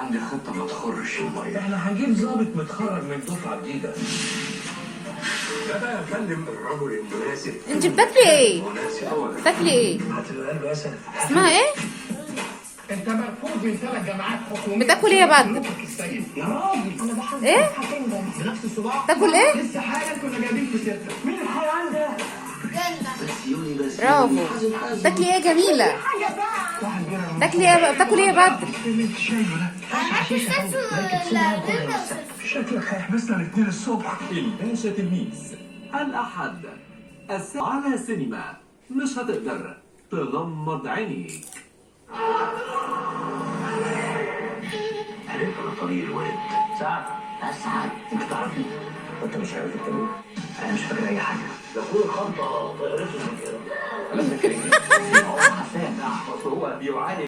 عندي خطة ما تخرش المية. احنا هنجيب ظابط متخرج من دفعة جديدة. ده بقى يا فندم الرجل المناسب. انت بتاكلي ايه؟ بتاكلي ايه؟ اسمها ايه؟ انت مرفوض من 3 جامعات حكومية. بتاكل ايه يا بدر؟ يا راجل انا بحب ايه؟ بنفس الصباع. تاكل ايه؟ لسه حالا كنا جايبين في 6. مين الحيوان ده؟ برافو. بتاكلي ايه يا جميلة؟ بتاكلي ايه؟ بتاكل ايه يا بدر؟ شكلك هيحبسنا الاثنين الصبح. الباشا تلميذ الأحد الساعة على سينما. مش هتقدر تغمض عينيك. عرفت على طريق الواد. سعد سعد انت تعرفني؟ وانت مش عارف الكلام؟ انا مش فاكر اي حاجة. لو كل خطة طيارته من كده. انا فاكر ايه؟ هو بيعاني